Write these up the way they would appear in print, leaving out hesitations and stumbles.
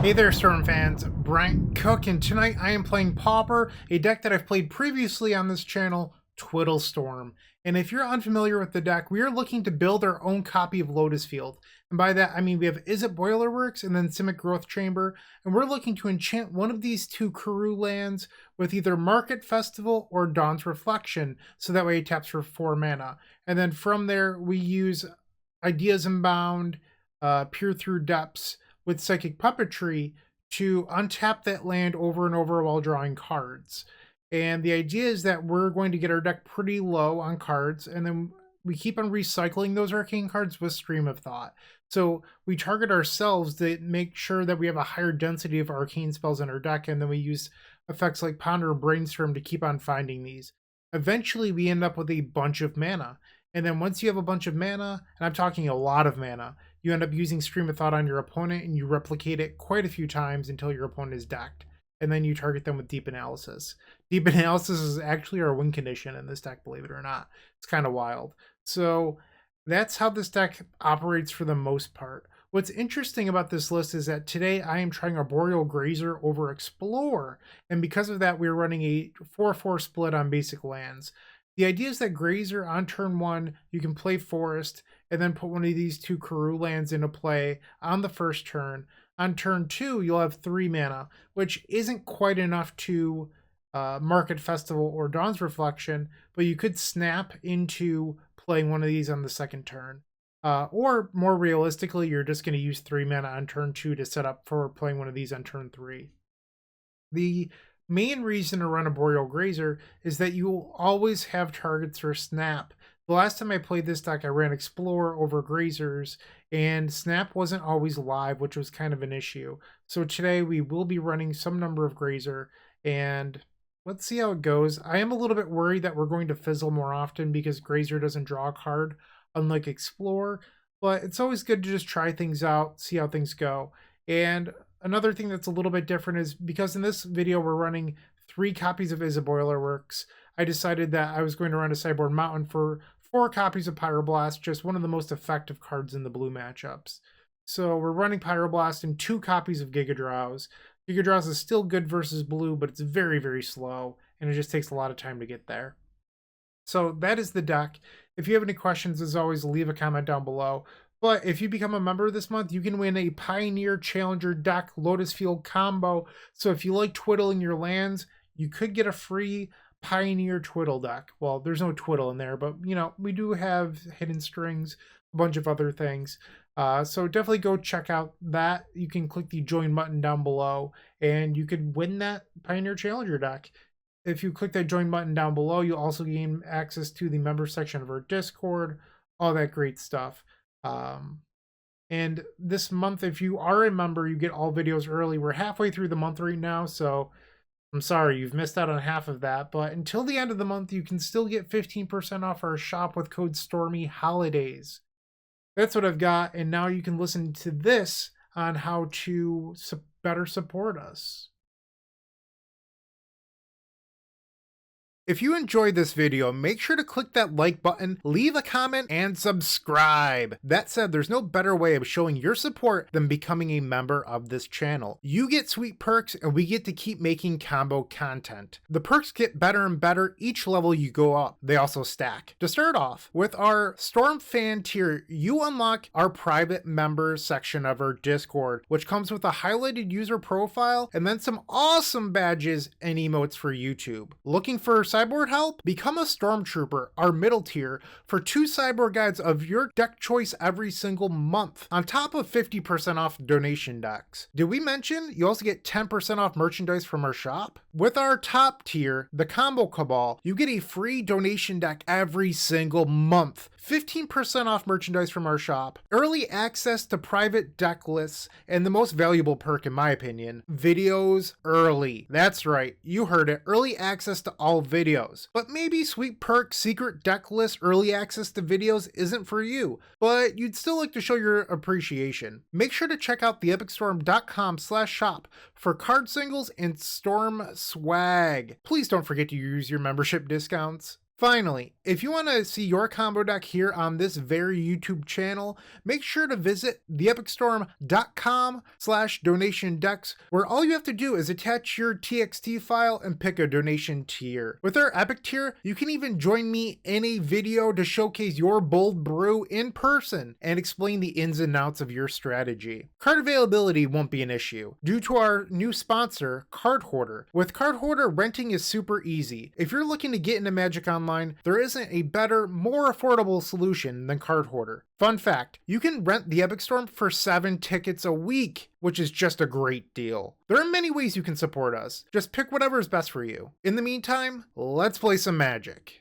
Hey there, Storm fans, Bryant Cook, and tonight I am playing Pauper, a deck that I've played previously on this channel, Twiddle Storm. And if you're unfamiliar with the deck, we are looking to build our own copy of Lotus Field. And by that, I mean we have Izzet Boilerworks and then Simic Growth Chamber, and we're looking to enchant one of these two Karoo Lands with either Market Festival or Dawn's Reflection, so that way it taps for 4 mana. And then from there, we use Ideas Unbound, Peer Through Depths, with Psychic Puppetry to untap that land over and over while drawing cards. And the idea is that we're going to get our deck pretty low on cards, and then we keep on recycling those arcane cards with Stream of Thought. So we target ourselves to make sure that we have a higher density of arcane spells in our deck, and then we use effects like Ponder and Brainstorm to keep on finding these. Eventually, we end up with a bunch of mana. And then once you have a bunch of mana, and I'm talking a lot of mana, you end up using Stream of Thought on your opponent, and you replicate it quite a few times until your opponent is decked. And then you target them with Deep Analysis. Deep Analysis is actually our win condition in this deck, believe it or not. It's kind of wild. So that's how this deck operates for the most part. What's interesting about this list is that today I am trying Arboreal Grazer over Explore. And because of that, we're running a 4-4 split on basic lands. The idea is that Grazer on turn 1, you can play Forest and then put one of these two Karoo Lands into play on the first turn. On turn 2, you'll have 3 mana, which isn't quite enough to Market Festival or Dawn's Reflection, but you could snap into playing one of these on the second turn. Or more realistically, you're just going to use 3 mana on turn 2 to set up for playing one of these on turn 3. The main reason to run Arboreal Grazer is that you will always have targets for Snap. The last time I played this deck, I ran Explore over Grazers, and Snap wasn't always live, which was kind of an issue. So today we will be running some number of Grazer, and let's see how it goes. I am a little bit worried that we're going to fizzle more often because Grazer doesn't draw a card, unlike Explore, but it's always good to just try things out, see how things go. And another thing that's a little bit different is because in this video we're running 3 copies of Izzet Boilerworks, I decided that I was going to run a sideboard mountain for 4 copies of Pyroblast, just one of the most effective cards in the blue matchups. So we're running Pyroblast and 2 copies of Giga Drowse. Giga Drowse is still good versus blue, but it's very, very slow, and it just takes a lot of time to get there. So that is the deck. If you have any questions, as always, leave a comment down below. But if you become a member this month, you can win a Pioneer Challenger deck Lotus Field combo. So if you like twiddling your lands, you could get a free Pioneer Twiddle deck. Well, there's no Twiddle in there, but you know, we do have Hidden Strings, a bunch of other things. So definitely go check out that. You can click the join button down below and you could win that Pioneer Challenger deck. If you click that join button down below, you'll also gain access to the member section of our Discord, all that great stuff. And this month, if you are a member, you get all videos early. We're halfway through the month right now, so I'm sorry you've missed out on half of that, but until the end of the month, you can still get 15% off our shop with code Stormy Holidays. That's what I've got, and now you can listen to this on how to better support us. If you enjoyed this video, make sure to click that like button, leave a comment, and subscribe. That said, there's no better way of showing your support than becoming a member of this channel. You get sweet perks, and we get to keep making combo content. The perks get better and better each level you go up. They also stack. To start off, with our Storm Fan tier, you unlock our private members section of our Discord, which comes with a highlighted user profile and then some awesome badges and emotes for YouTube. Looking for sideboard help? Become a Stormtrooper, our middle tier, for 2 sideboard guides of your deck choice every single month, on top of 50% off donation decks. Did we mention you also get 10% off merchandise from our shop? With our top tier, the Combo Cabal, you get a free donation deck every single month, 15% off merchandise from our shop, early access to private deck lists, and the most valuable perk in my opinion, videos early. That's right, you heard it, early access to all videos. But maybe sweet perk, secret deck list, early access to videos isn't for you, but you'd still like to show your appreciation. Make sure to check out theepicstorm.com/shop for card singles and Storm swag. Please don't forget to use your membership discounts. Finally, if you want to see your combo deck here on this very YouTube channel, make sure to visit theepicstorm.com/donation decks, where all you have to do is attach your TXT file and pick a donation tier. With our Epic tier, you can even join me in a video to showcase your bold brew in person and explain the ins and outs of your strategy. Card availability won't be an issue due to our new sponsor, Card Hoarder. With Card Hoarder, renting is super easy. If you're looking to get into Magic Online, there isn't a better, more affordable solution than Card Hoarder. Fun fact, you can rent the Epic Storm for 7 tickets a week, which is just a great deal. There are many ways you can support us. Just pick whatever is best for you. In the meantime, let's play some Magic.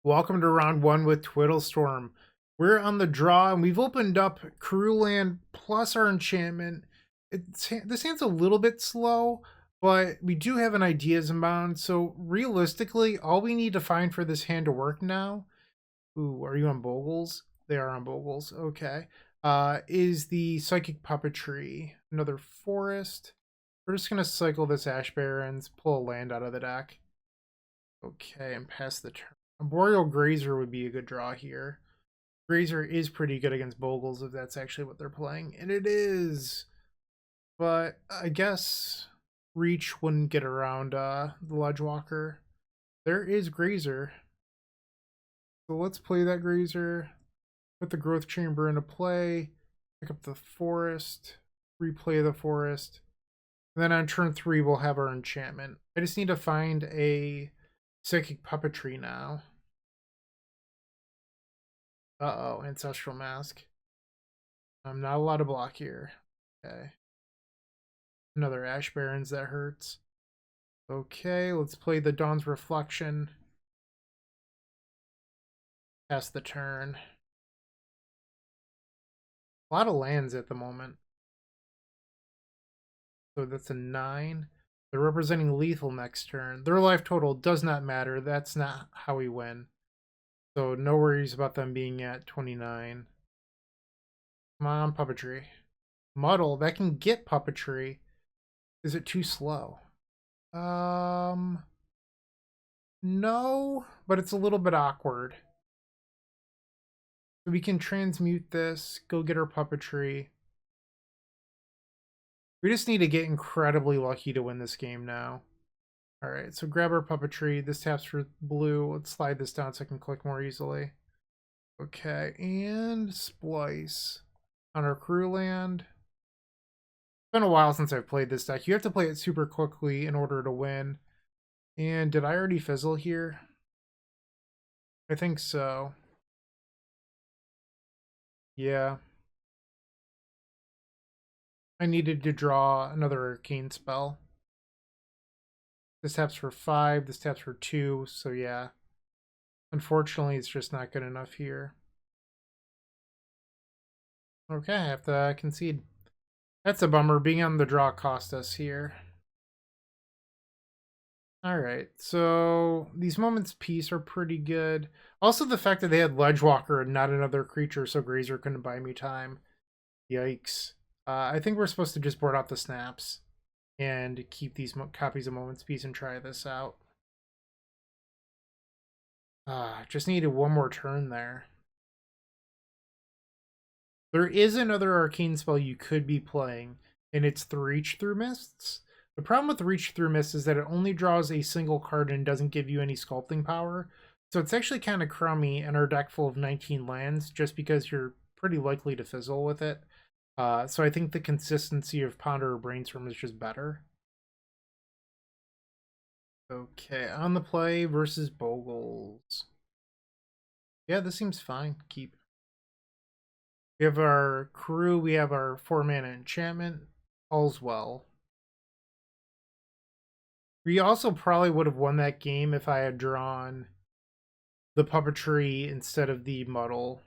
Welcome to round 1 with Twiddle Storm. We're on the draw and we've opened up Karoo Land plus our enchantment. This hand's a little bit slow, but we do have an Ideas Unbound, so realistically, all we need to find for this hand to work now... Ooh, are you on Boggles? They are on Boggles, okay. Is the Psychic Puppetry. Another forest. We're just going to cycle this Ash Barrens, pull a land out of the deck. Okay, and pass the turn. Arboreal Grazer would be a good draw here. Grazer is pretty good against Boggles if that's actually what they're playing, and it is. But I guess Reach wouldn't get around the Ledgewalker. There is Grazer. So let's play that Grazer. Put the Growth Chamber into play. Pick up the forest. Replay the forest. And then on turn 3 we'll have our enchantment. I just need to find a Psychic Puppetry now. Uh-oh, Ancestral Mask. I'm not allowed to block here. Okay. Another Ash Barrens, that hurts. Okay, let's play the Dawn's Reflection. Pass the turn. A lot of lands at the moment. So that's a 9. They're representing lethal next turn. Their life total does not matter. That's not how we win. So no worries about them being at 29. Come on, Puppetry. Muddle, that can get Puppetry. Is it too slow? No, but it's a little bit awkward. So we can transmute this, go get our Puppetry. We just need to get incredibly lucky to win this game now. Alright, so grab our Puppetry. This taps for blue. Let's slide this down so I can click more easily. Okay, and Splice on our Karoo Land. It's been a while since I've played this deck. You have to play it super quickly in order to win. And did I already fizzle here? I think so. Yeah. I needed to draw another Arcane Spell. This taps for 5, this taps for 2, so yeah. Unfortunately, it's just not good enough here. Okay, I have to concede. That's a bummer. Being on the draw cost us here. Alright, so these Moments Peace are pretty good. Also the fact that they had Ledgewalker and not another creature, so Grazer couldn't buy me time. Yikes. I think we're supposed to just board out the snaps and keep these copies of Moments Peace and try this out. Just needed one more turn there. There is another Arcane Spell you could be playing, and it's the Reach Through Mists. The problem with the Reach Through Mists is that it only draws a single card and doesn't give you any sculpting power. So it's actually kind of crummy in our deck full of 19 lands, just because you're pretty likely to fizzle with it. So I think the consistency of Ponder or Brainstorm is just better. Okay, on the play versus Boggles. Yeah, this seems fine. Keep. We have our Karoo, we have our 4-mana enchantment. All's well. We also probably would have won that game if I had drawn the Puppetry instead of the Muddle.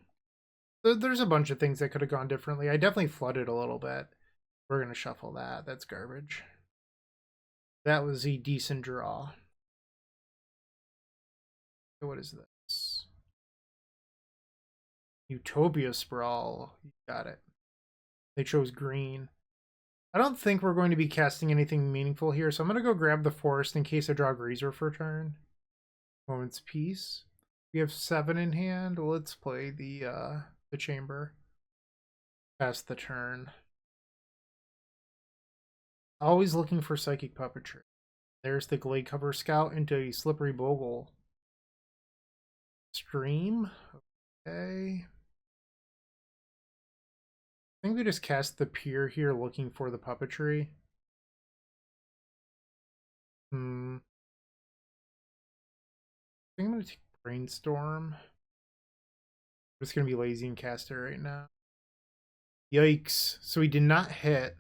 There's a bunch of things that could have gone differently. I definitely flooded a little bit. We're going to shuffle that. That's garbage. That was a decent draw. What is this? Utopia Sprawl. You got it. They chose green. I don't think we're going to be casting anything meaningful here, so I'm going to go grab the forest in case I draw Grazer for a turn. Moment's Peace. We have 7 in hand. Let's play the chamber. Pass the turn. Always looking for Psychic Puppetry. There's the Glade Cover Scout into a Slippery Bogle. Stream. Okay. I think we just cast the Pier here looking for the Puppetry. I think I'm going to take Brainstorm. I'm just going to be lazy and cast it right now. Yikes. So he did not hit.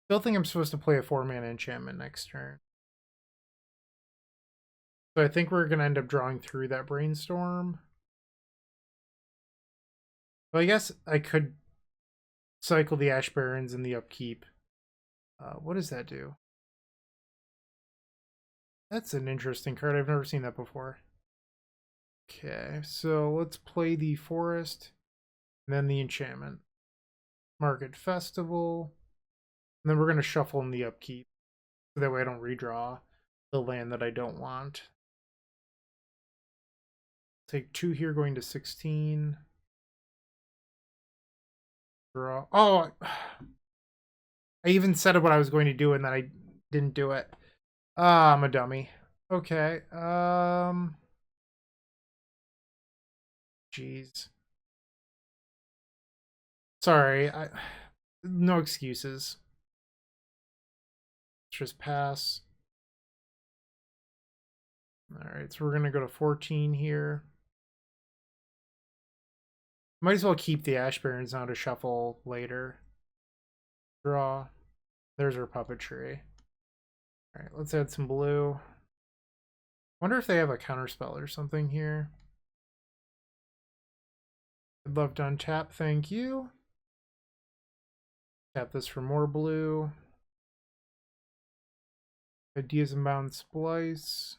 Still think I'm supposed to play a 4-mana enchantment next turn. So I think we're going to end up drawing through that Brainstorm. Well, I guess I could cycle the Ash Barrens in the upkeep. What does that do? That's an interesting card. I've never seen that before. Okay, so let's play the Forest, and then the enchantment. Market Festival, and then we're going to shuffle in the upkeep. So that way I don't redraw the land that I don't want. Take 2 here, going to 16. Draw. Oh! I even said what I was going to do, and then I didn't do it. Ah, I'm a dummy. Okay, jeez. Sorry, no excuses. Let's just pass. Alright, so we're gonna go to 14 here. Might as well keep the Ash Barrens now to shuffle later. Draw. There's our Puppetry. Alright, let's add some blue. Wonder if they have a counterspell or something here. I'd love to untap, thank you. Tap this for more blue. Ideas Unbound Splice.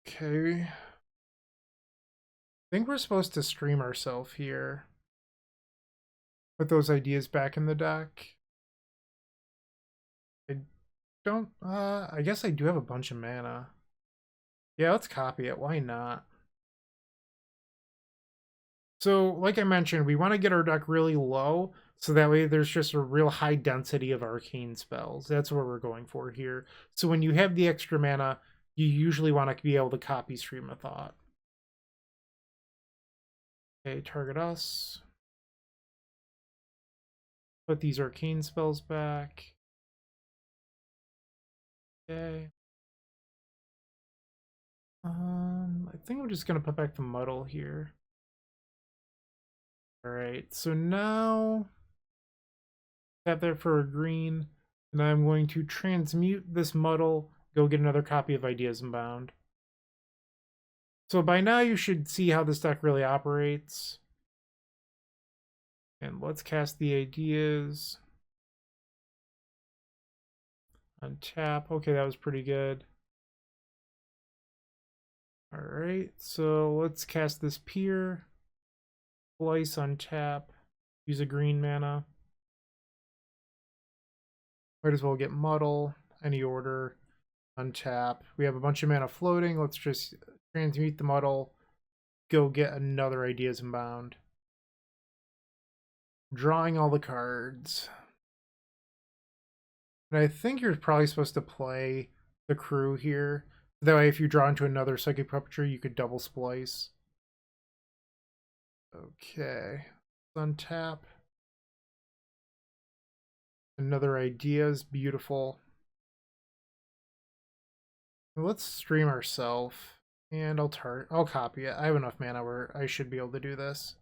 Okay. I think we're supposed to stream ourselves here. Put those ideas back in the deck. I don't, I guess I do have a bunch of mana. Yeah, let's copy it. Why not? So, like I mentioned, we want to get our deck really low, so that way there's just a real high density of arcane spells. That's what we're going for here. So when you have the extra mana, you usually want to be able to copy Stream of Thought. Okay, target us. Put these arcane spells back. Okay. I think I'm just gonna put back the muddle here. Alright, so now tap there for a green, and I'm going to transmute this muddle, go get another copy of Ideas Unbound. So by now you should see how this deck really operates. And let's cast the ideas. Untap. Okay, that was pretty good. Alright, so let's cast this Pier. Splice, untap. Use a green mana. Might as well get Muddle. Any order. Untap. We have a bunch of mana floating. Let's just transmute the Muddle. Go get another Ideas Unbound. Drawing all the cards. And I think you're probably supposed to play the Karoo here. That way if you draw into another Psychic Puppetry, you could double splice. Okay. Untap. Another Ideas. Beautiful. Let's stream ourselves. And I'll copy it. I have enough mana where I should be able to do this.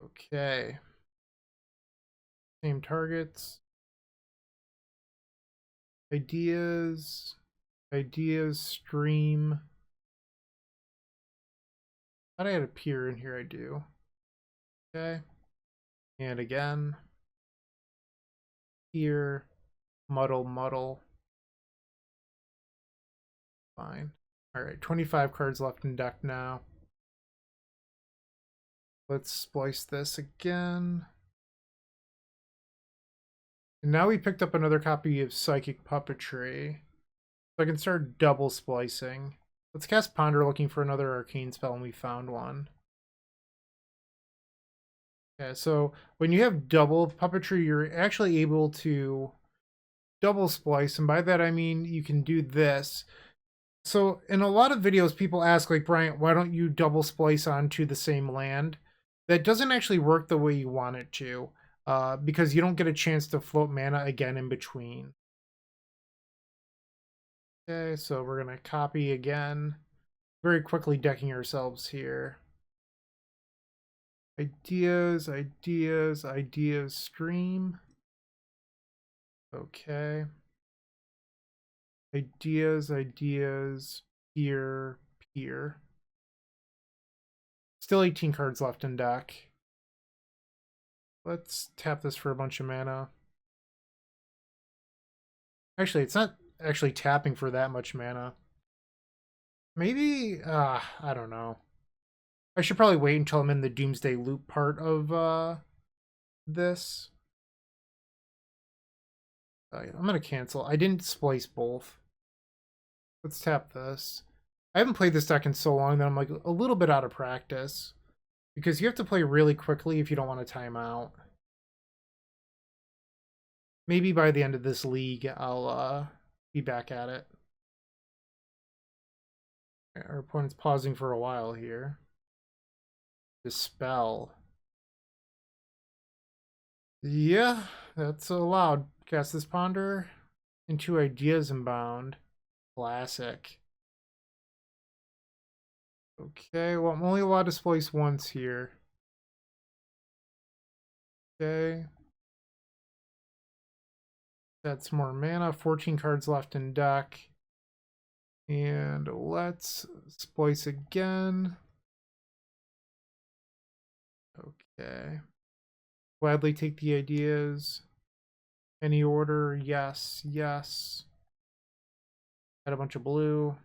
Okay. Same targets. Ideas. Ideas, stream. Thought I had a Pier in here, I do. Okay. And again. Here. Muddle, muddle. Fine. Alright, 25 cards left in deck now. Let's splice this again. And now we picked up another copy of Psychic Puppetry. So I can start double splicing. Let's cast Ponder looking for another arcane spell, and we found one. Yeah, so when you have double puppetry, you're actually able to double splice, and by that I mean you can do this. So in a lot of videos, people ask, like, Bryant, why don't you double splice onto the same land? That doesn't actually work the way you want it to, because you don't get a chance to float mana again in between. Okay, so we're going to copy again. Very quickly decking ourselves here. Ideas, ideas, ideas stream. Okay. Ideas, ideas, peer, peer. Still 18 cards left in deck. Let's tap this for a bunch of mana. Actually, it's not actually tapping for that much mana. Maybe, I don't know. I should probably wait until I'm in the Doomsday Loop part of this. I'm going to cancel. I didn't splice both. Let's tap this. I haven't played this deck in so long that I'm like a little bit out of practice. Because you have to play really quickly if you don't want to time out. Maybe by the end of this league, I'll be back at it. Our opponent's pausing for a while here. Dispel. Yeah, that's allowed. Cast this Ponder into Ideas Unbound. Classic. Okay, well, I'm only allowed to splice once here. Okay. That's more mana. 14 cards left in deck. And let's splice again. Okay. Gladly take the ideas. Any order? Yes, yes. Got a bunch of blue.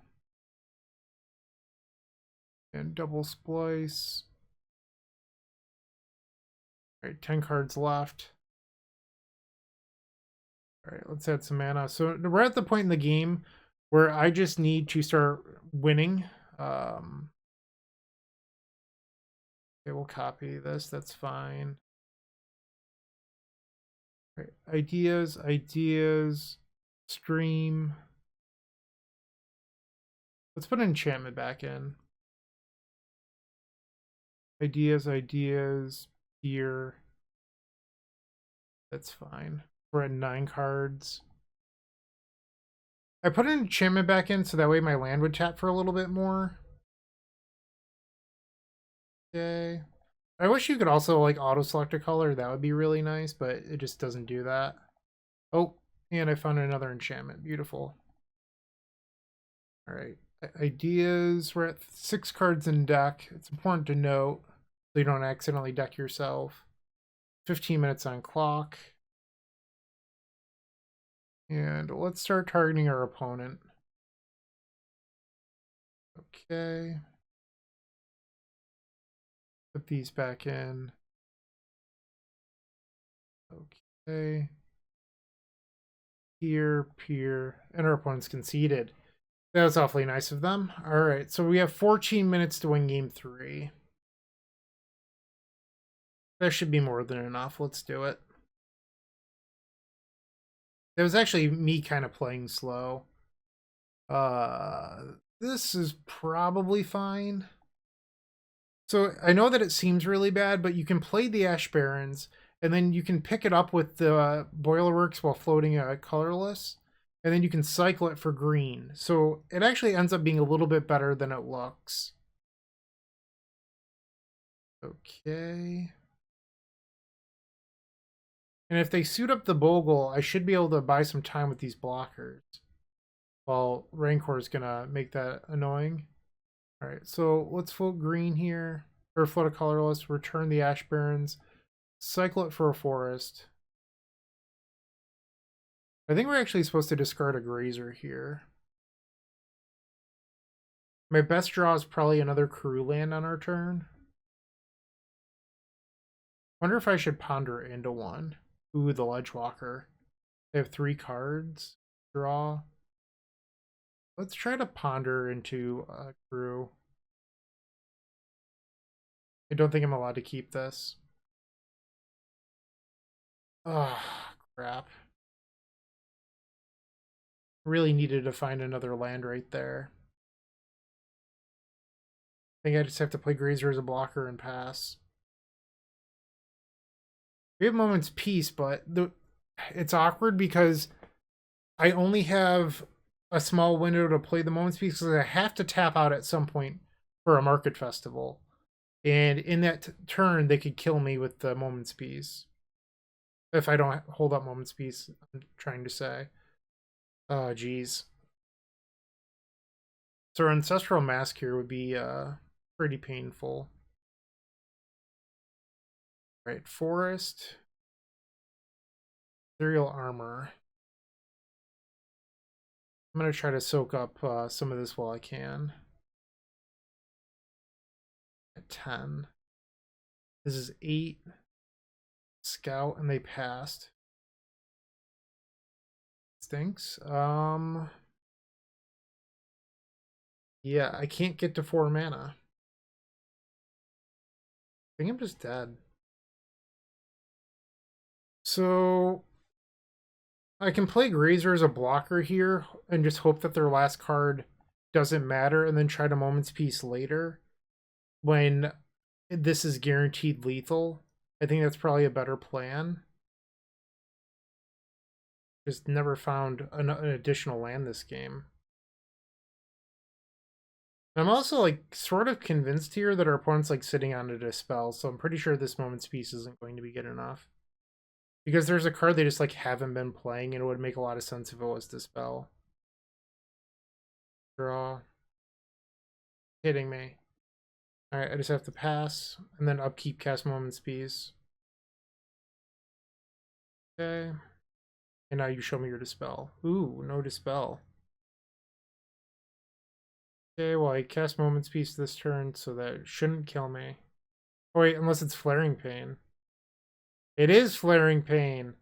And double splice. Alright, 10 cards left. Alright, let's add some mana. So we're at the point in the game where I just need to start winning. Okay, we'll copy this. That's fine. All right, ideas, ideas, stream. Let's put an enchantment back in. Ideas, ideas, here. That's fine. We're at 9 cards. I put an enchantment back in so that way my land would tap for a little bit more. Okay. I wish you could also like auto select a color. That would be really nice, but it just doesn't do that. Oh, and I found another enchantment. Beautiful. All right. Ideas. We're at 6 cards in deck. It's important to note so you don't accidentally deck yourself. 15 minutes on clock. And let's start targeting our opponent. Okay. Put these back in. Okay. Here, peer, and our opponent's conceded. That was awfully nice of them. All right, so we have 14 minutes to win game 3. That should be more than enough. Let's do it. That was actually me kind of playing slow. This is probably fine. So I know that it seems really bad, but you can play the Ash Barrens, and then you can pick it up with the Boilerworks while floating colorless, and then you can cycle it for green. So it actually ends up being a little bit better than it looks. Okay. And if they suit up the Bogle, I should be able to buy some time with these blockers. While Rancor is going to make that annoying. Alright, so let's float green here. Or float a colorless, return the Ash Barrens, cycle it for a forest. I think we're actually supposed to discard a Grazer here. My best draw is probably another Karoo Land on our turn. Wonder if I should ponder into one. Ooh, the Ledgewalker. They have 3 cards. Draw. Let's try to ponder into Karoo. I don't think I'm allowed to keep this. Oh, crap. Really needed to find another land right there. I think I just have to play Grazer as a blocker and pass. We have Moment's Peace, but it's awkward because I only have a small window to play the Moment's Peace because I have to tap out at some point for a market festival. And in that turn, they could kill me with the Moment's Peace. If I don't hold up Moment's Peace, I'm trying to say. Oh, geez. So our Ancestral Mask here would be pretty painful. Right, Forest. Ethereal Armor. I'm going to try to soak up some of this while I can. At 10. This is 8. Scout, and they passed. Stinks. Yeah, I can't get to 4 mana. I think I'm just dead. So I can play Grazer as a blocker here and just hope that their last card doesn't matter and then try to Moment's Peace later when this is guaranteed lethal. I think that's probably a better plan. Just never found an additional land this game. I'm also like sort of convinced here that our opponent's like sitting on a Dispel, so I'm pretty sure this Moment's Peace isn't going to be good enough. Because there's a card they just like haven't been playing, and it would make a lot of sense if it was Dispel. Draw. Hitting me. Alright, I just have to pass, and then upkeep cast Moment's Peace. Okay. And now you show me your Dispel. Ooh, no Dispel. Okay, well I cast Moment's Peace this turn, so that shouldn't kill me. Oh wait, unless it's Flaring Pain. It is Flaring Pain.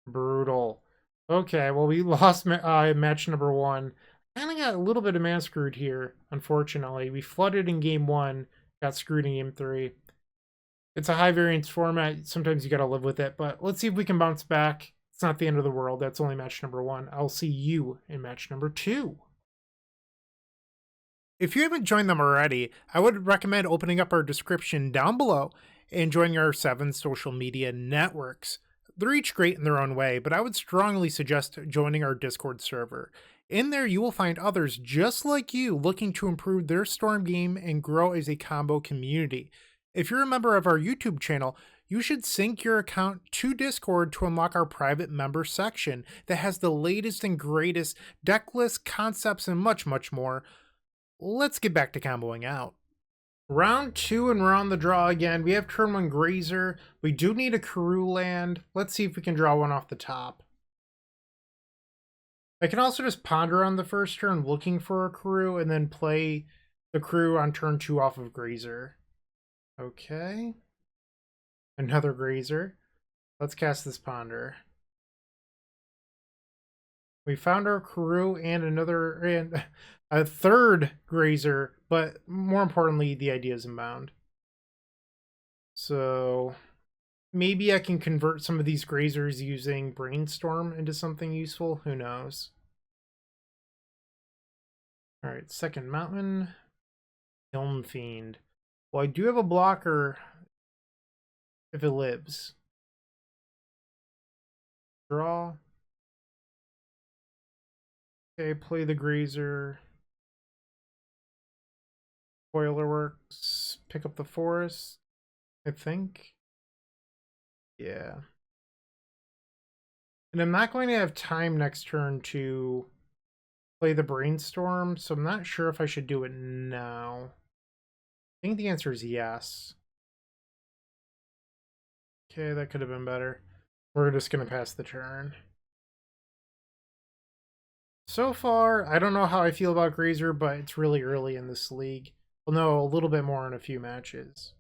Brutal. Okay, well we lost match number 1. Kind of got a little bit of man screwed here, unfortunately. We flooded in game 1, got screwed in game 3. It's a high variance format. Sometimes you gotta live with it, but let's see if we can bounce back. It's not the end of the world. That's only match number 1. I'll see you in match number 2. If you haven't joined them already, I would recommend opening up our description down below and joining our 7 social media networks. They're each great in their own way, but I would strongly suggest joining our Discord server. In there, you will find others just like you looking to improve their Storm game and grow as a combo community. If you're a member of our YouTube channel, you should sync your account to Discord to unlock our private member section that has the latest and greatest deck lists, concepts, and much, much more. Let's get back to comboing out. Round 2 and we're on the draw again. We have turn 1 Grazer. We do need a Karoo Land. Let's see if we can draw one off the top. I can also just ponder on the first turn looking for a Karoo and then play the Karoo on turn 2 off of Grazer. Okay. Another Grazer. Let's cast this ponder. We found our Karoo and a third Grazer, but more importantly, the Ideas Unbound. So maybe I can convert some of these Grazers using Brainstorm into something useful. Who knows? All right, second mountain, Helm Fiend. Well, I do have a blocker if it lives. Draw. Okay, play the Grazer. Boilerworks, pick up the forest, I think. Yeah. And I'm not going to have time next turn to play the Brainstorm, so I'm not sure if I should do it now. I think the answer is yes. Okay, that could have been better. We're just going to pass the turn. So far, I don't know how I feel about Grazer, but it's really early in this league. We'll know a little bit more in a few matches.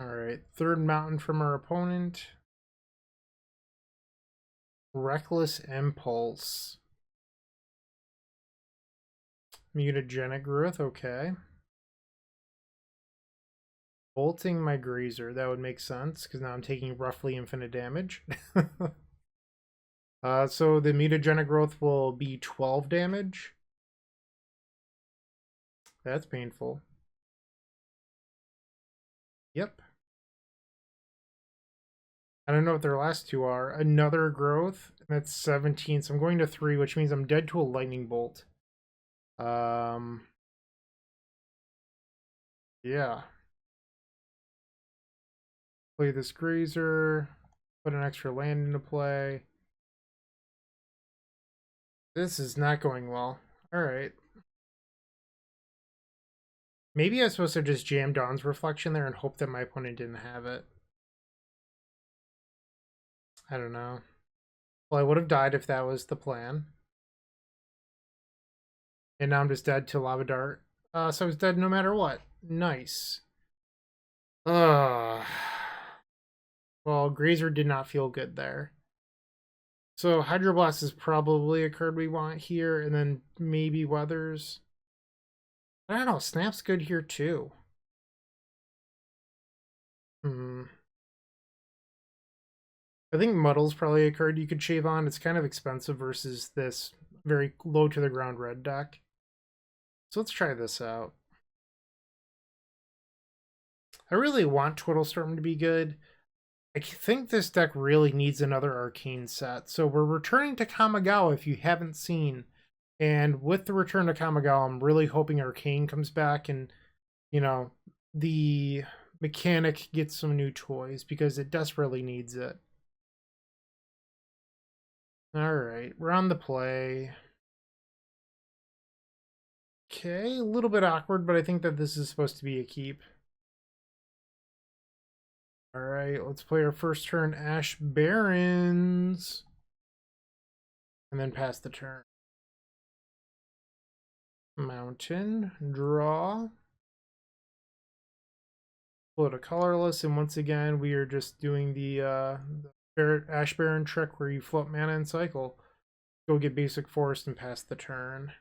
Alright, third mountain from our opponent. Reckless Impulse. Mutagenic Growth, okay. Bolting my Grazer, that would make sense, because now I'm taking roughly infinite damage. So the mutagenic growth will be 12 damage. That's painful. Yep. I don't know what their last two are. Another growth, that's 17. So I'm going to 3, which means I'm dead to a lightning bolt. Yeah. Play this Grazer. Put an extra land into play. This is not going well. Alright. Maybe I was supposed to just jam Dawn's Reflection there and hope that my opponent didn't have it. I don't know. Well, I would have died if that was the plan. And now I'm just dead to Lava Dart. So I was dead no matter what. Nice. Well, Grazer did not feel good there. So Hydroblast is probably a card we want here, and then maybe Weathers. I don't know, Snap's good here too. I think Muddle's probably a card you could shave on. It's kind of expensive versus this very low to the ground red deck. So let's try this out. I really want Twiddle Storm to be good. I think this deck really needs another Arcane set. So we're returning to Kamigawa if you haven't seen. And with the return to Kamigawa, I'm really hoping Arcane comes back and, you know, the mechanic gets some new toys because it desperately needs it. Alright, we're on the play. Okay, a little bit awkward, but I think that this is supposed to be a keep. Alright, let's play our first turn, Ash Barrens. And then pass the turn. Mountain, draw. Float a colorless, and once again, we are just doing the Ash Baron trick where you float mana and cycle. Go get basic forest and pass the turn.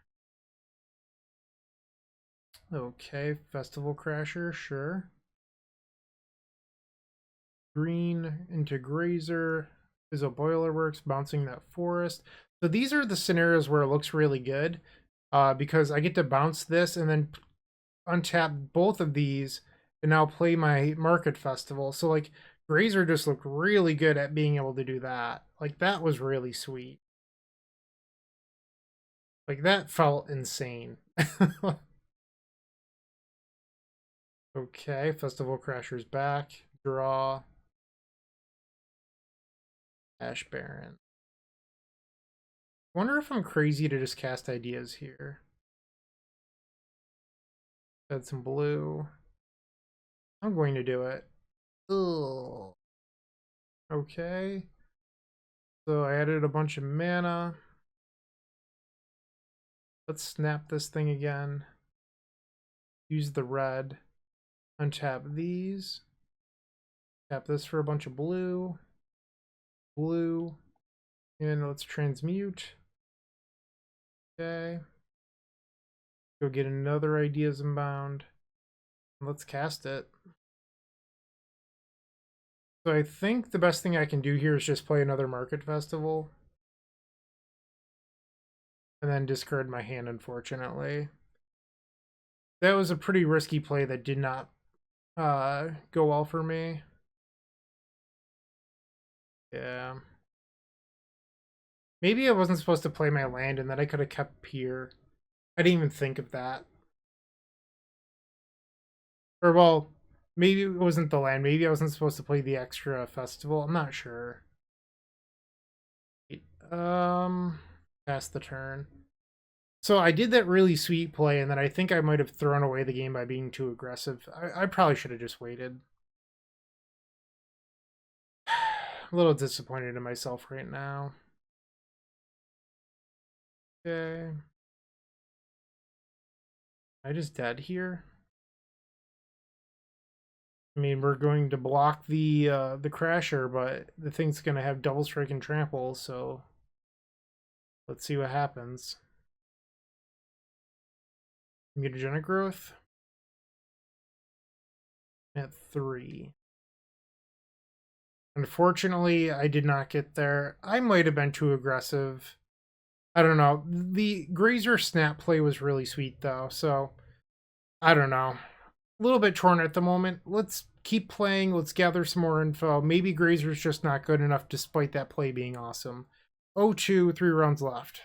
Okay, Festival Crasher, sure. Green into Grazer. Izzet Boilerworks, bouncing that forest. So these are the scenarios where it looks really good. Because I get to bounce this and then untap both of these and now play my Market Festival. So like Grazer just looked really good at being able to do that. Like that was really sweet. Like that felt insane. Okay, Festival Crasher's back. Draw. Ash Baron. Wonder if I'm crazy to just cast Ideas here. Add some blue. I'm going to do it. Ugh. Okay. So I added a bunch of mana. Let's snap this thing again. Use the red. Untap these. Tap this for a bunch of blue. Blue. And let's transmute. Okay. Go get another Ideas Unbound. Let's cast it. So I think the best thing I can do here is just play another Market Festival. And then discard my hand, unfortunately. That was a pretty risky play that did not go well for me. Yeah. Maybe I wasn't supposed to play my land and that I could have kept Pier. I didn't even think of that. Or, well, maybe it wasn't the land. Maybe I wasn't supposed to play the extra festival. I'm not sure. Pass the turn. So I did that really sweet play, and then I think I might have thrown away the game by being too aggressive. I probably should have just waited. A little disappointed in myself right now. Okay. I just dead here? I mean, we're going to block the Crasher, but the thing's going to have Double Strike and Trample, so let's see what happens. Mutagenic Growth at 3. Unfortunately, I did not get there. I might have been too aggressive. I don't know. The Grazer snap play was really sweet, though, so I don't know. A little bit torn at the moment. Let's keep playing. Let's gather some more info. Maybe Grazer's just not good enough despite that play being awesome. 0-2, 3 rounds left.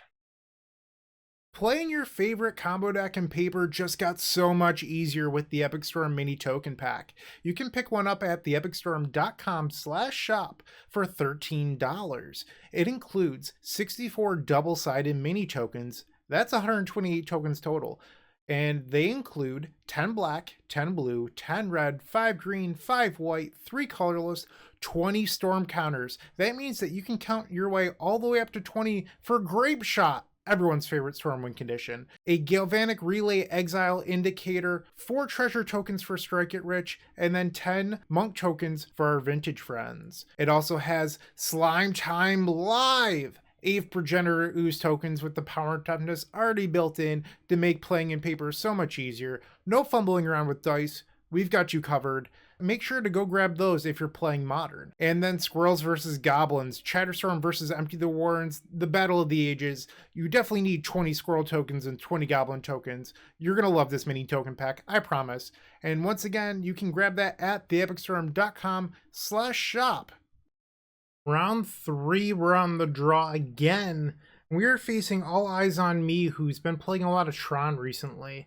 Playing your favorite combo deck in Paper just got so much easier with the Epic Storm Mini Token Pack. You can pick one up at theepicstorm.com/shop for $13. It includes 64 double-sided mini tokens. That's 128 tokens total. And they include 10 black, 10 blue, 10 red, 5 green, 5 white, 3 colorless, 20 storm counters. That means that you can count your way all the way up to 20 for Grape Shot, everyone's favorite Stormwind condition, a Galvanic Relay Exile Indicator, 4 treasure tokens for Strike It Rich, and then 10 monk tokens for our vintage friends. It also has Slime Time Live, 8 Progenitor Ooze tokens with the power and toughness already built in to make playing in Paper so much easier. No fumbling around with dice. We've got you covered. Make sure to go grab those if you're playing Modern. And then Squirrels versus Goblins, Chatterstorm versus Empty the Warrens, the Battle of the Ages. You definitely need 20 Squirrel tokens and 20 Goblin tokens. You're going to love this mini token pack, I promise. And once again, you can grab that at theepicstorm.com/shop. Round 3, we're on the draw again. We're facing All Eyes on Me, who's been playing a lot of Tron recently.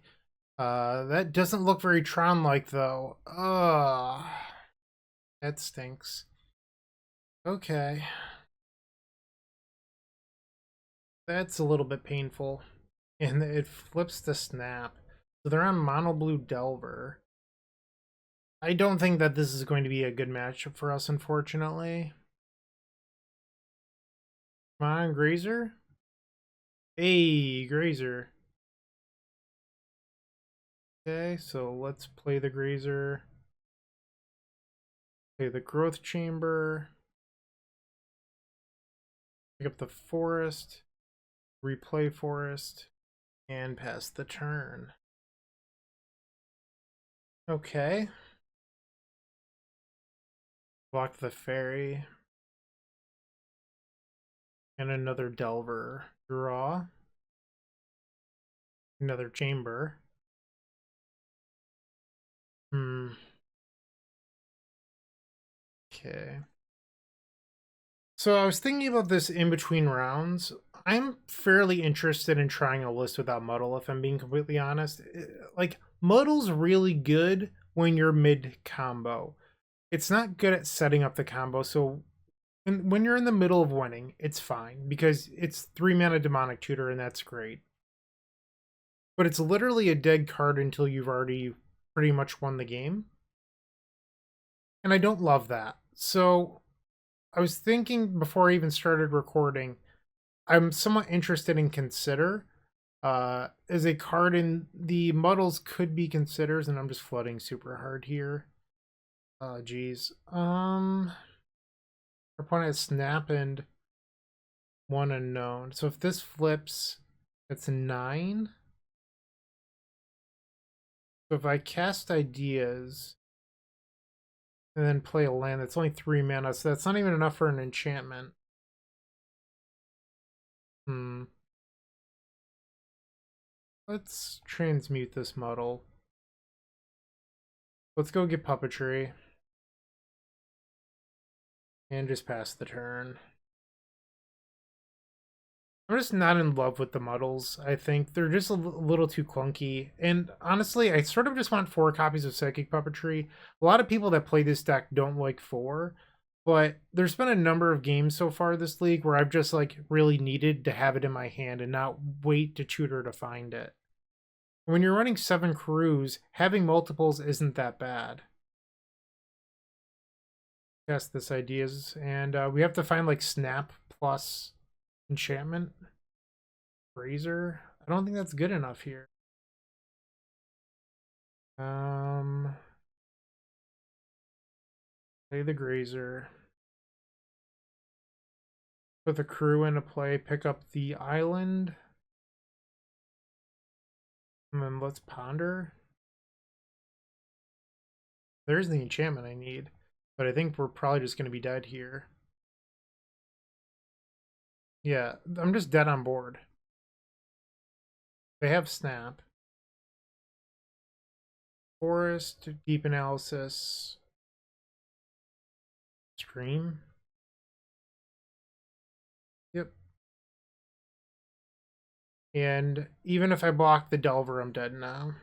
That doesn't look very Tron-like, though. That stinks. Okay. That's a little bit painful. And it flips the snap. So they're on Mono Blue Delver. I don't think that this is going to be a good matchup for us, unfortunately. Come on, Grazer. Hey, Grazer. Okay, so let's play the Grazer. Play the Growth Chamber. Pick up the Forest. Replay Forest. And pass the turn. Okay. Block the Fairy. And another Delver. Draw. Another Chamber. Okay. So I was thinking about this in between rounds. I'm fairly interested in trying a list without Muddle, if I'm being completely honest. Like, Muddle's really good when you're mid-combo. It's not good at setting up the combo, so when you're in the middle of winning, it's fine, because it's 3 mana Demonic Tutor, and that's great. But it's literally a dead card until you've already pretty much won the game. And I don't love that. So I was thinking before I even started recording, I'm somewhat interested in Consider. As a card in the Muddles could be Considers, and I'm just flooding super hard here. Geez. Our opponent has Snap and 1 unknown. So if this flips, that's 9. So if I cast Ideas and then play a land, that's only 3 mana, so that's not even enough for an enchantment. Let's transmute this Muddle. Let's go get Puppetry. And just pass the turn. I'm just not in love with the Muddles, I think. They're just a little too clunky. And honestly, I sort of just want 4 copies of Psychic Puppetry. A lot of people that play this deck don't like 4. But there's been a number of games so far this league where I've just like really needed to have it in my hand and not wait to tutor to find it. When you're running 7 Karoos, having multiples isn't that bad. Test this Ideas, and we have to find like Snap plus enchantment. Grazer. I don't think that's good enough here. Play the Grazer. Put the Karoo into play, pick up the island. And then let's ponder. There's the enchantment I need. But I think we're probably just going to be dead here. Yeah, I'm just dead on board. They have snap. Forest, deep analysis. Stream. Yep. And even if I block the Delver, I'm dead now.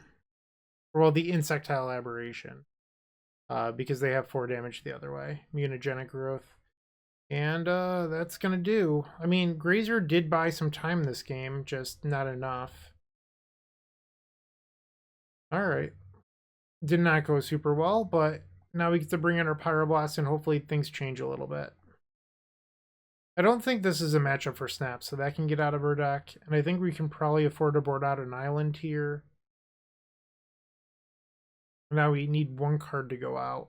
Well, the Insectile Aberration. Because they have 4 damage the other way. Mutagenic Growth. And that's going to do. I mean, Grazer did buy some time this game, just not enough. Alright. Did not go super well, but now we get to bring in our Pyroblast and hopefully things change a little bit. I don't think this is a matchup for Snap, so that can get out of our deck. And I think we can probably afford to board out an island here. Now we need 1 card to go out.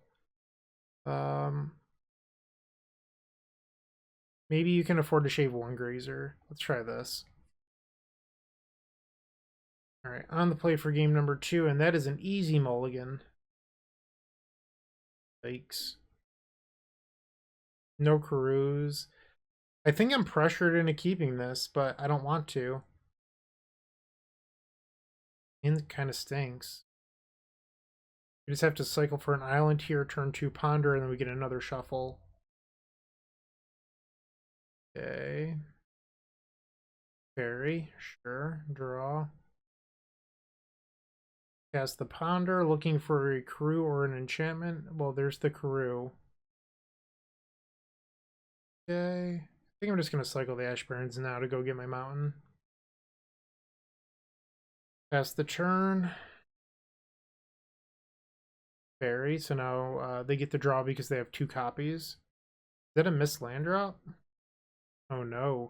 Maybe you can afford to shave 1 Grazer. Let's try this. Alright, on the play for game number 2, and that is an easy mulligan. Yikes. No Karoos. I think I'm pressured into keeping this, but I don't want to. And it kind of stinks. We just have to cycle for an island here, turn 2 ponder, and then we get another shuffle. Okay. Fairy, sure. Draw. Cast the ponder, looking for a Karoo or an enchantment. Well, there's the Karoo. Okay. I think I'm just going to cycle the Ashburns now to go get my mountain. Pass the turn. Fairy, so now they get the draw because they have 2 copies. Is that a missed land drop? Oh no.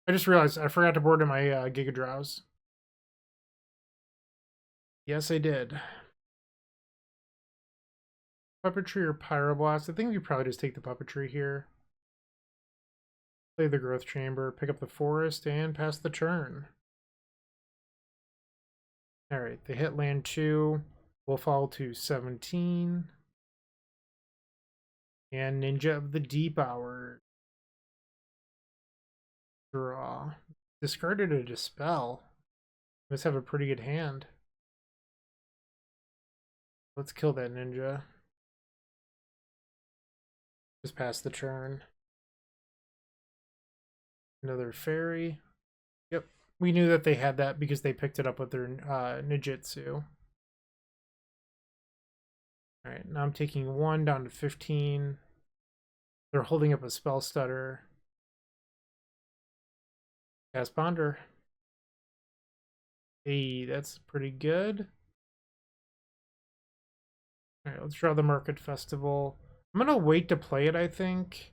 I just realized I forgot to board in my Giga Drowse. Yes, I did. Puppetry or Pyroblast? I think we probably just take the Puppetry here. Play the Growth Chamber, pick up the Forest, and pass the turn. Alright, they hit land 2. We'll fall to 17. And Ninja of the Deep Hours. Draw. Discarded a Dispel. Must have a pretty good hand. Let's kill that ninja. Just pass the turn. Another fairy. Yep. We knew that they had that because they picked it up with their ninjutsu. Alright, now I'm taking 1 down to 15. They're holding up a spell stutter. Cast ponder. Hey, that's pretty good. Alright, let's draw the Market Festival. I'm gonna wait to play it, I think.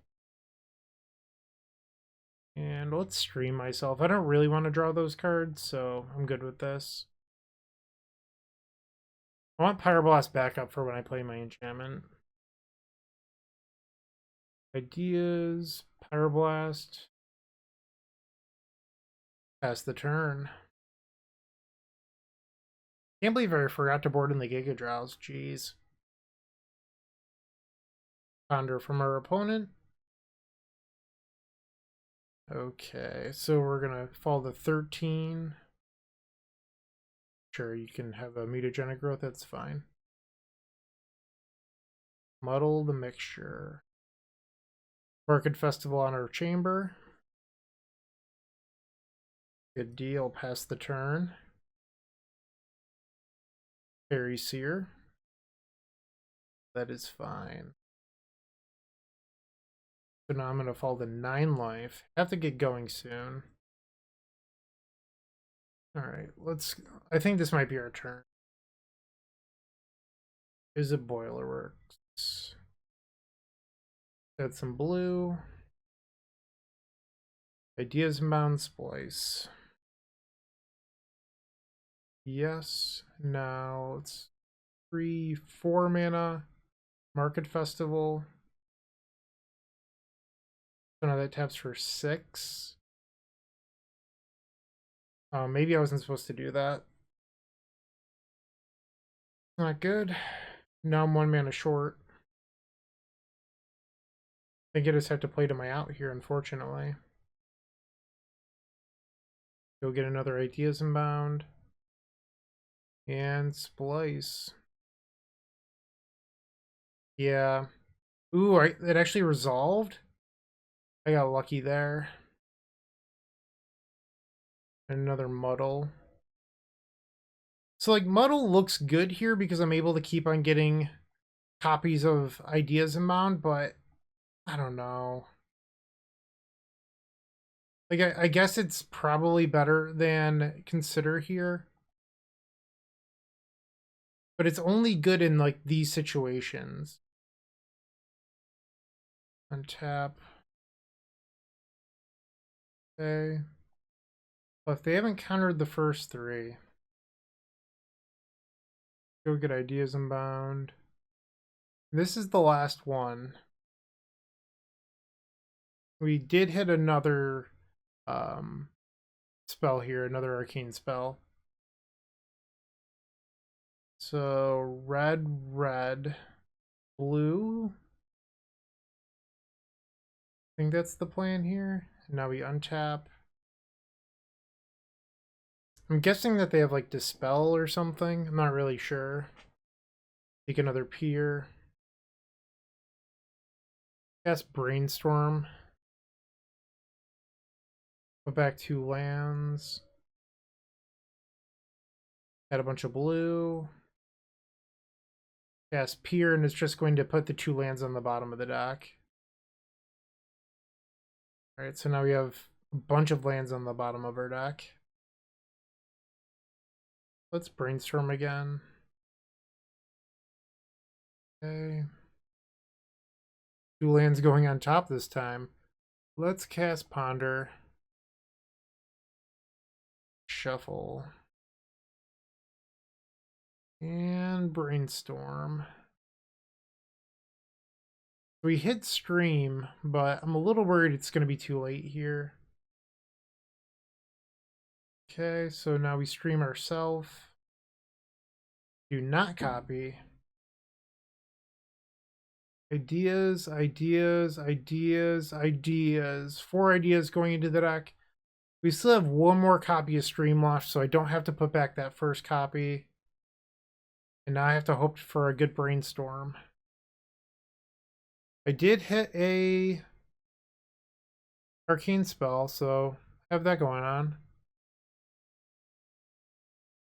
And let's stream myself. I don't really want to draw those cards, so I'm good with this. I want Pyroblast backup for when I play my enchantment. Ideas, Pyroblast. Pass the turn. Can't believe I forgot to board in the Giga Drowse. Jeez. Ponder from our opponent. Okay, so we're gonna fall to 13. Sure, you can have a mutagenic growth, that's fine. Muddle the mixture. Market Festival on our chamber. Good deal, pass the turn. Fairy Seer. That is fine. So now I'm going to fall to 9 life. Have to get going soon. Alright, I think this might be our turn. Izzet Boilerworks. Add some blue. Ideas Unbound, Splice. Yes. Now it's 3, 4 mana. Market Festival. So now that taps for 6. Maybe I wasn't supposed to do that. Not good. Now I'm 1 mana short. I think I just have to play to my out here, unfortunately. Go get another Ideas Unbound. And Splice. Yeah. Ooh, it actually resolved? I got lucky there. Another Muddle. So, like, Muddle looks good here because I'm able to keep on getting copies of Ideas Unbound, but I don't know. Like, I guess it's probably better than Consider here. But it's only good in, like, these situations. Untap. Okay. Well, if they haven't countered the first 3, go get Ideas Unbound. This is the last one. We did hit another spell here, another arcane spell. So red, red, blue. I think that's the plan here. Now we untap. I'm guessing that they have like Dispel or something. I'm not really sure. Take another Pier. Cast Brainstorm. Go back 2 lands. Add a bunch of blue. Cast Pier, and it's just going to put the 2 lands on the bottom of the deck. Alright, so now we have a bunch of lands on the bottom of our deck. Let's Brainstorm again. Okay. 2 lands going on top this time. Let's cast Ponder. Shuffle. And Brainstorm. We hit Stream, but I'm a little worried it's going to be too late here. Okay, so now we stream ourselves. Do not copy. Ideas, ideas, ideas, ideas. 4 ideas going into the deck. We still have 1 more copy of Stream left, so I don't have to put back that first copy. And now I have to hope for a good Brainstorm. I did hit a Arcane Spell, so I have that going on.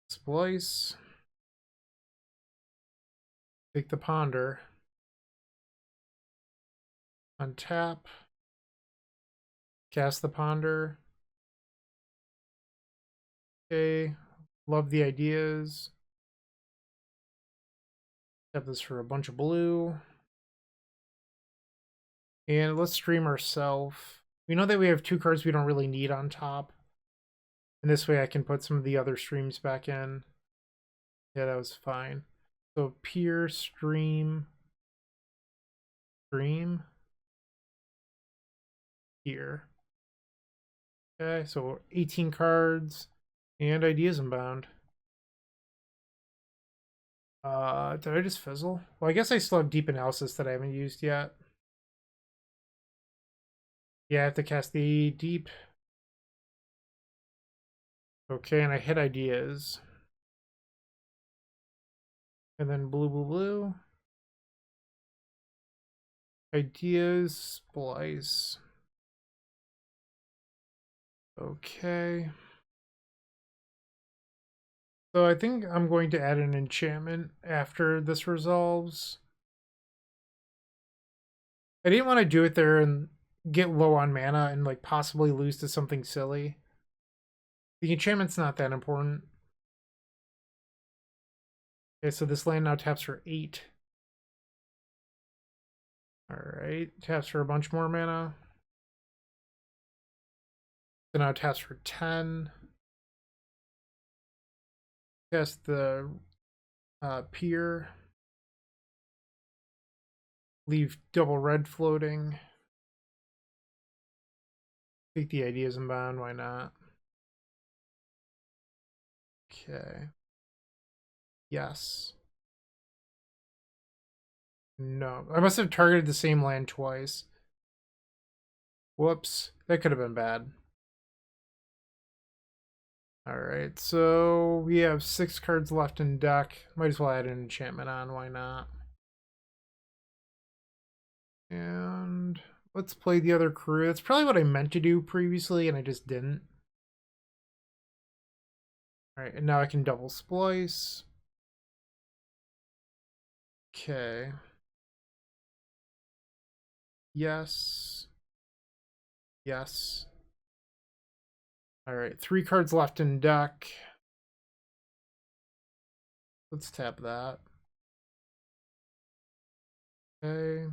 Splice. Take the Ponder. Untap. Cast the Ponder. Okay. Love the ideas. Have this for a bunch of blue. And let's stream ourselves. We know that we have 2 cards we don't really need on top. And this way I can put some of the other streams back in. Yeah, that was fine. So Pier, stream, here. Okay, so 18 cards and Ideas Unbound. Did I just fizzle? Well, I guess I still have Deep Analysis that I haven't used yet. Yeah, I have to cast the Deep. Okay, and I hit Ideas. And then blue, blue, blue. Ideas, Splice. Okay. So I think I'm going to add an enchantment after this resolves. I didn't want to do it there and get low on mana and like possibly lose to something silly. The enchantment's not that important. Okay, so this land now taps for 8. Alright, taps for a bunch more mana. So now it taps for 10. Cast the Pier. Leave double red floating. Take the Ideas Unbound, why not? Okay. Yes. No. I must have targeted the same land twice. Whoops. That could have been bad. Alright, so we have 6 cards left in deck. Might as well add an enchantment on, why not? And let's play the other Karoo. That's probably what I meant to do previously, and I just didn't. Alright, and now I can double splice. Okay. Yes. Yes. Alright, 3 cards left in deck. Let's tap that. Okay.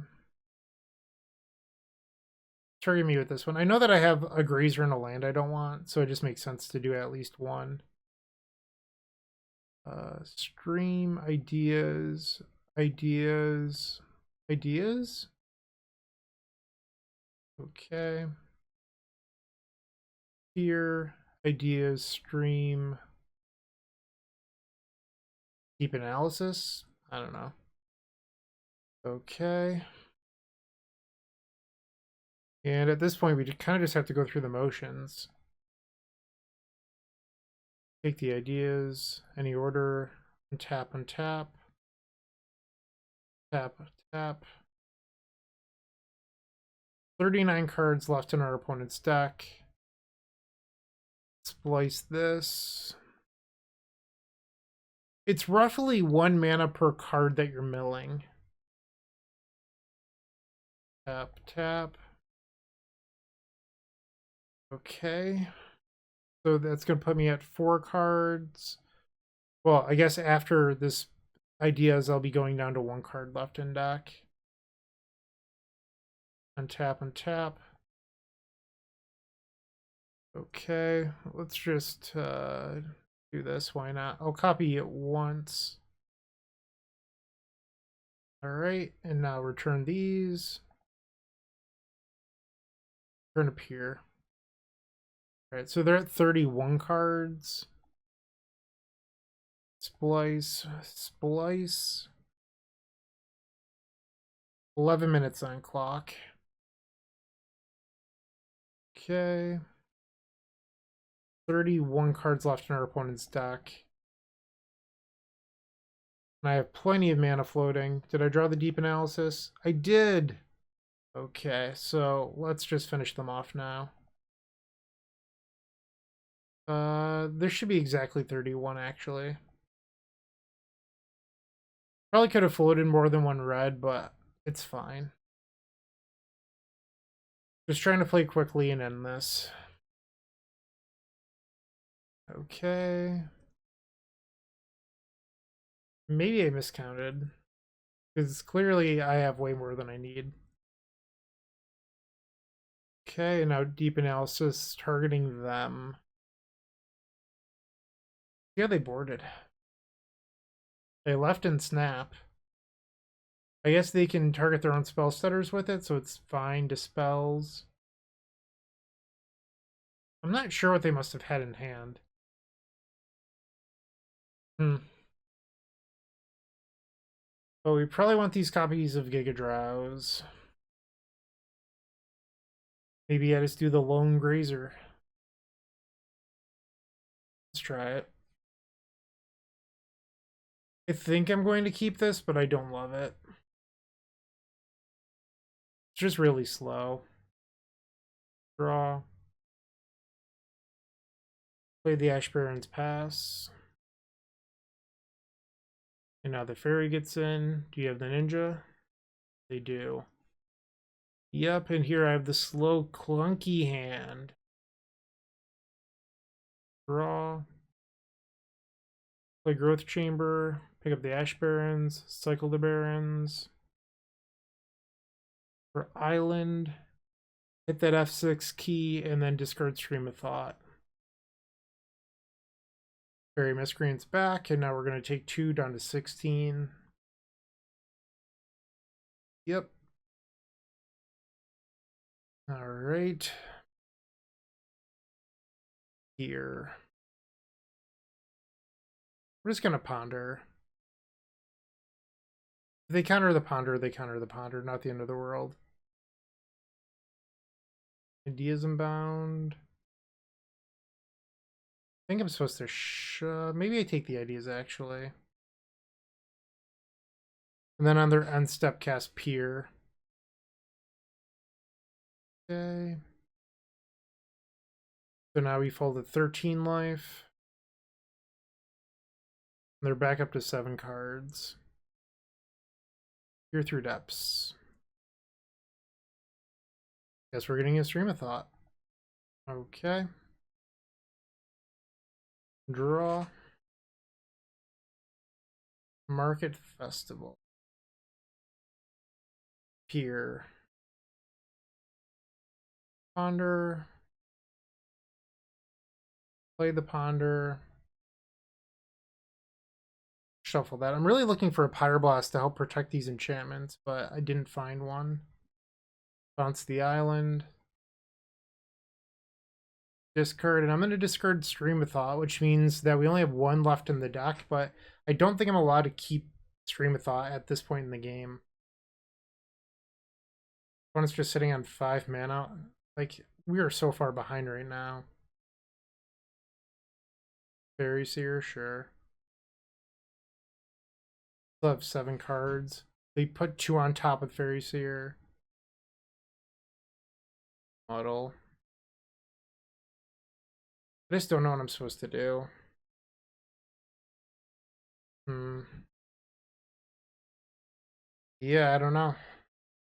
Target me with this one. I know that I have a Grazer and a land I don't want, so it just makes sense to do at least one. Stream ideas. Ideas. Ideas? Okay. Here. Ideas. Stream. Deep analysis? I don't know. Okay. And at this point, we kind of just have to go through the motions. Take the ideas, any order, untap, untap. Tap, tap. 39 cards left in our opponent's deck. Splice this. It's roughly 1 mana per card that you're milling. Tap, tap. Okay. So that's going to put me at 4 cards. Well, I guess after this ideas, I'll be going down to 1 card left in deck. Untap, untap. Okay, let's just do this. Why not? I'll copy it once. All right, and now return these. Turn up here. All right, so they're at 31 cards. Splice, splice. 11 minutes on clock. Okay. 31 cards left in our opponent's deck. And I have plenty of mana floating. Did I draw the deep analysis? I did. Okay, so let's just finish them off now. There should be exactly 31 actually. Probably could have floated more than 1 red, but it's fine. Just trying to play quickly and end this. Okay. Maybe I miscounted. Because clearly I have way more than I need. Okay, now deep analysis targeting them. Yeah, they boarded. They left and snap. I guess they can target their own spell setters with it, so it's fine. Dispels. I'm not sure what they must have had in hand. But we probably want these copies of Giga Drowse. Maybe I just do the Lone Grazer. Let's try it. I think I'm going to keep this, but I don't love it. It's just really slow. Draw. Play the Ash Baron's Pass. And now the fairy gets in. Do you have the ninja? They do. Yep, and here I have the slow, clunky hand. Draw. Play Growth Chamber. Pick up the Ash Barons. Cycle the Barons. For Island. Hit that F6 key and then discard Stream of Thought. Fairy Miscreant's back, and now we're going to take 2 down to 16. Yep. All right. here. We're just going to ponder. If they counter the ponder, they counter the ponder. Not the end of the world. Ideas Unbound. I think I'm supposed to maybe I take the ideas, actually. And then on their end step, cast Peer. Okay. So now we folded 13 life. And they're back up to 7 cards. Peer through depths. Guess we're getting a stream of thought. Okay. Draw. Market Festival. Peer. Ponder. Play the ponder. Shuffle that. I'm really looking for a Pyroblast to help protect these enchantments, but I didn't find one. Bounce the island. Discard, and I'm going to discard Stream of Thought, which means that we only have 1 left in the deck, but I don't think I'm allowed to keep Stream of Thought at this point in the game. Opponent's just sitting on 5 mana. Like, we are so far behind right now. Fairy Seer, sure. Still have 7 cards. They put 2 on top with Fairy Seer. Muddle. I just don't know what I'm supposed to do. Yeah, I don't know.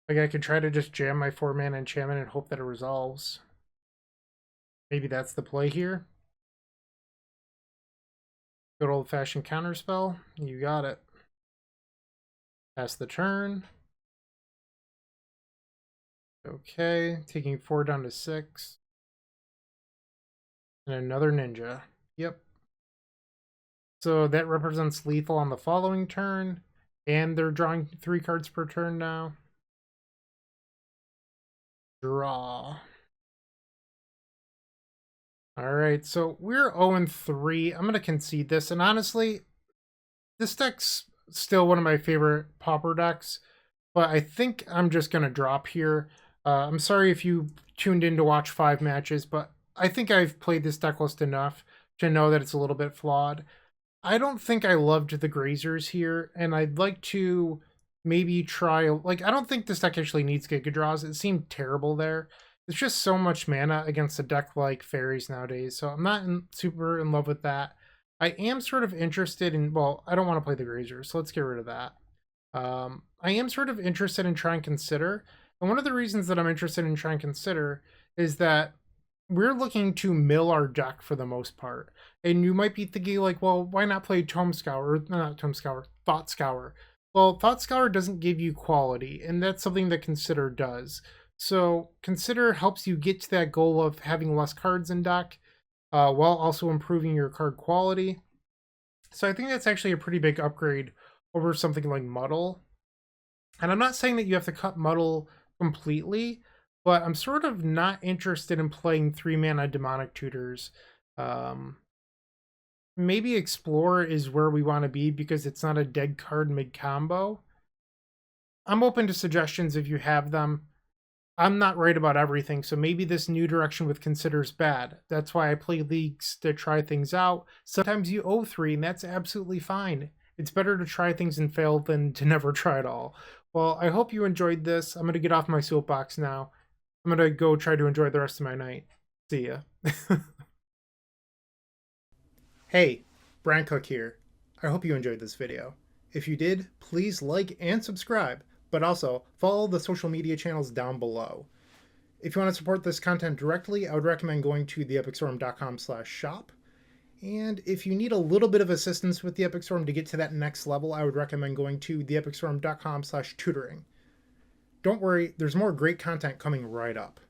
Like, I could try to just jam my 4-mana enchantment and hope that it resolves. Maybe that's the play here. Good old-fashioned counterspell. You got it. Pass the turn. Okay, taking 4 down to 6. And another ninja. Yep. So that represents lethal on the following turn. And they're drawing 3 cards per turn now. Draw. Alright, so we're 0-3. I'm going to concede this. And honestly, this deck's still one of my favorite Pauper decks. But I think I'm just going to drop here. I'm sorry if you tuned in to watch 5 matches, but I think I've played this deck list enough to know that it's a little bit flawed. I don't think I loved the Grazers here, and I'd like to maybe try... Like, I don't think this deck actually needs Giga Draws. It seemed terrible there. It's just so much mana against a deck like Fairies nowadays, so I'm not super in love with that. I am sort of interested in... Well, I don't want to play the Grazers, so let's get rid of that. I am sort of interested in Try and Consider, and one of the reasons that I'm interested in Try and Consider is that we're looking to mill our deck for the most part. And you might be thinking, like, well, why not play Tome Scour? Not Tome Scour, Thought Scour. Well, Thought Scour doesn't give you quality, and that's something that Consider does. So Consider helps you get to that goal of having less cards in deck, while also improving your card quality. So I think that's actually a pretty big upgrade over something like Muddle. And I'm not saying that you have to cut Muddle completely, but I'm sort of not interested in playing 3-mana Demonic Tutors. Maybe Explore is where we want to be because it's not a dead card mid-combo. I'm open to suggestions if you have them. I'm not right about everything, so maybe this new direction with Consider is bad. That's why I play leagues to try things out. Sometimes you 0-3, and that's absolutely fine. It's better to try things and fail than to never try at all. Well, I hope you enjoyed this. I'm going to get off my soapbox now. I'm going to go try to enjoy the rest of my night. See ya. Hey, Bryant Cook here. I hope you enjoyed this video. If you did, please like and subscribe, but also follow the social media channels down below. If you want to support this content directly, I would recommend going to theepicstorm.com/shop. And if you need a little bit of assistance with the Epic Storm to get to that next level, I would recommend going to theepicstorm.com/tutoring. Don't worry, there's more great content coming right up.